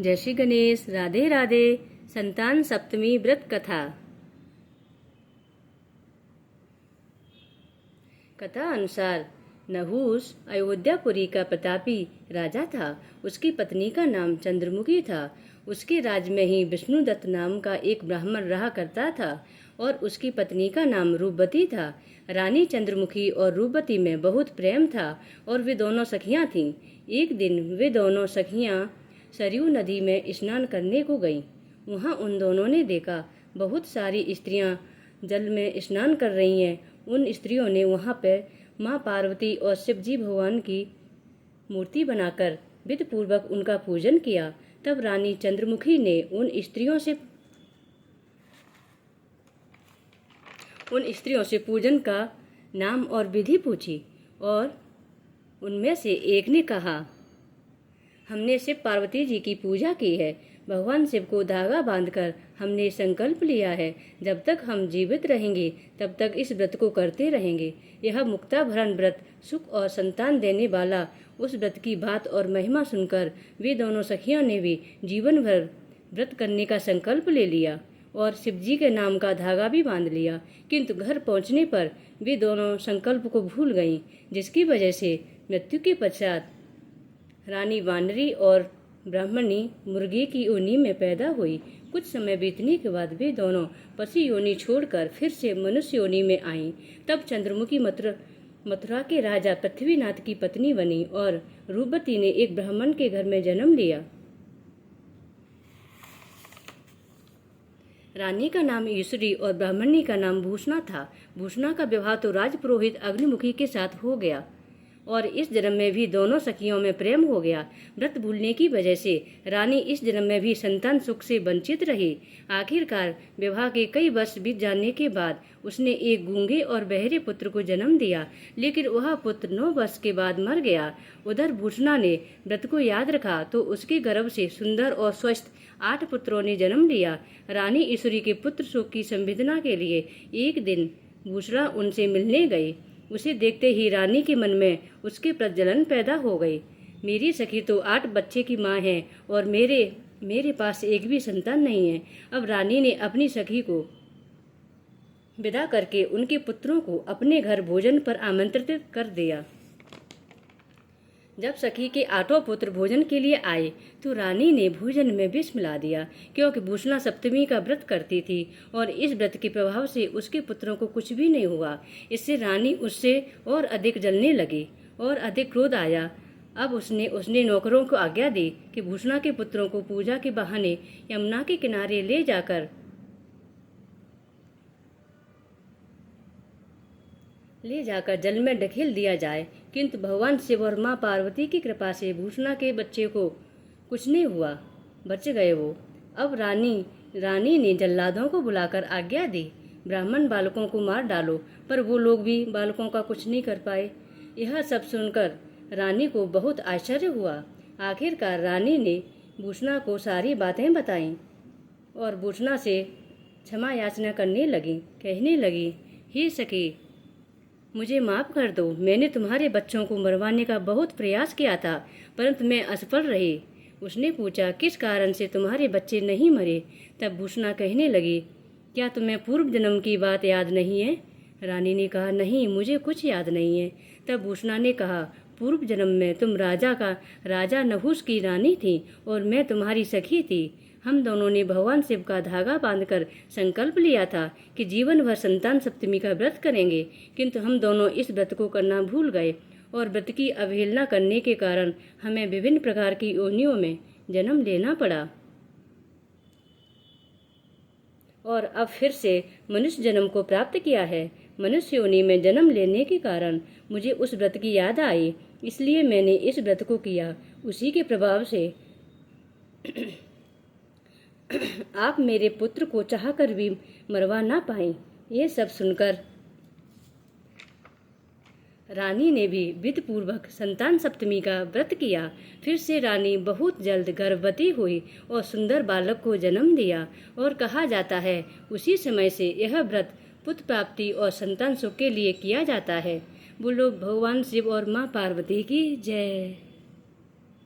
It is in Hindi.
जय श्री गणेश। राधे राधे। संतान सप्तमी व्रत कथा। कथा अनुसार नहुष अयोध्यापुरी का प्रतापी राजा था। उसकी पत्नी का नाम चंद्रमुखी था। उसके राज्य में ही विष्णुदत्त नाम का एक ब्राह्मण रहा करता था और उसकी पत्नी का नाम रूपवती था। रानी चंद्रमुखी और रूपवती में बहुत प्रेम था और वे दोनों सखियां थीं। एक दिन वे दोनों सखियां सरयू नदी में स्नान करने को गईं। वहां उन दोनों ने देखा बहुत सारी स्त्रियां जल में स्नान कर रही हैं। उन स्त्रियों ने वहां पर माँ पार्वती और शिवजी भगवान की मूर्ति बनाकर विधि पूर्वक उनका पूजन किया। तब रानी चंद्रमुखी ने उन स्त्रियों से पूजन का नाम और विधि पूछी और उनमें से एक ने कहा, हमने शिव पार्वती जी की पूजा की है। भगवान शिव को धागा बांधकर हमने संकल्प लिया है, जब तक हम जीवित रहेंगे तब तक इस व्रत को करते रहेंगे। यह मुक्ताभरण व्रत सुख और संतान देने वाला। उस व्रत की बात और महिमा सुनकर वे दोनों सखियों ने भी जीवन भर व्रत करने का संकल्प ले लिया और शिवजी के नाम का धागा भी बांध लिया। किंतु घर पहुंचने पर वे दोनों संकल्प को भूल गईं, जिसकी वजह से मृत्यु के पश्चात रानी वानरी और ब्राह्मणी मुर्गी की योनि में पैदा हुई। कुछ समय बीतने के बाद वे दोनों पशु योनि छोड़कर फिर से मनुष्य योनि में आईं। तब चंद्रमुखी मथुरा के राजा पृथ्वीनाथ की पत्नी बनी और रूपवती ने एक ब्राह्मण के घर में जन्म लिया। रानी का नाम ईश्वरी और ब्राह्मणी का नाम भूषणा था। भूषणा का विवाह तो राजपुरोहित अग्निमुखी के साथ हो गया और इस जन्म में भी दोनों सखियों में प्रेम हो गया। व्रत भूलने की वजह से रानी इस जन्म में भी संतान सुख से वंचित रही। आखिरकार विवाह के कई वर्ष बीत जाने के बाद उसने एक गूंगे और बहरे पुत्र को जन्म दिया, लेकिन वह पुत्र 9 वर्ष के बाद मर गया। उधर भूषणा ने व्रत को याद रखा तो उसके गर्भ से सुंदर और स्वस्थ 8 पुत्रों ने जन्म लिया। रानी ईश्वरी के पुत्र सुख की संवेदना के लिए एक दिन भूषणा उनसे मिलने गई। उसे देखते ही रानी के मन में उसके प्रति जलन पैदा हो गई। मेरी सखी तो 8 बच्चे की माँ है और मेरे पास एक भी संतान नहीं है। अब रानी ने अपनी सखी को विदा करके उनके पुत्रों को अपने घर भोजन पर आमंत्रित कर दिया। जब सखी के 8 पुत्र भोजन के लिए आए तो रानी ने भोजन में विष मिला दिया, क्योंकि भूषणा सप्तमी का व्रत करती थी और इस व्रत के प्रभाव से उसके पुत्रों को कुछ भी नहीं हुआ। इससे रानी उससे और अधिक जलने लगी और अधिक क्रोध आया। अब उसने नौकरों को आज्ञा दी कि भूषणा के पुत्रों को पूजा के बहाने यमुना के किनारे ले जाकर जल में ढकेल दिया जाए। किंतु भगवान शिव और माँ पार्वती की कृपा से भूषणा के बच्चे को कुछ नहीं हुआ, बच गए वो। अब रानी ने जल्लादों को बुलाकर आज्ञा दी, ब्राह्मण बालकों को मार डालो, पर वो लोग भी बालकों का कुछ नहीं कर पाए। यह सब सुनकर रानी को बहुत आश्चर्य हुआ। आखिरकार रानी ने भूषणा को सारी बातें बताईं और भूषणा से क्षमा याचना करने लगी, कहने लगी, हे सखी, मुझे माफ़ कर दो। मैंने तुम्हारे बच्चों को मरवाने का बहुत प्रयास किया था, परंतु मैं असफल रही। उसने पूछा, किस कारण से तुम्हारे बच्चे नहीं मरे? तब भूषणा कहने लगी, क्या तुम्हें पूर्व जन्म की बात याद नहीं है? रानी ने कहा, नहीं, मुझे कुछ याद नहीं है। तब भूषणा ने कहा, पूर्व जन्म में तुम राजा नहुष की रानी थी और मैं तुम्हारी सखी थी। हम दोनों ने भगवान शिव का धागा बांधकर संकल्प लिया था कि जीवन भर संतान सप्तमी का व्रत करेंगे, किंतु हम दोनों इस व्रत को करना भूल गए और व्रत की अवहेलना करने के कारण हमें विभिन्न प्रकार की योनियों में जन्म लेना पड़ा और अब फिर से मनुष्य जन्म को प्राप्त किया है। मनुष्य योनि में जन्म लेने के कारण मुझे उस व्रत की याद आई, इसलिए मैंने इस व्रत को किया। उसी के प्रभाव से आप मेरे पुत्र को चाहकर भी मरवा ना पाए। ये सब सुनकर रानी ने भी विधि पूर्वक संतान सप्तमी का व्रत किया। फिर से रानी बहुत जल्द गर्भवती हुई और सुंदर बालक को जन्म दिया और कहा जाता है उसी समय से यह व्रत पुत्र प्राप्ति और संतान सुख के लिए किया जाता है। बोलो भगवान शिव और माँ पार्वती की जय।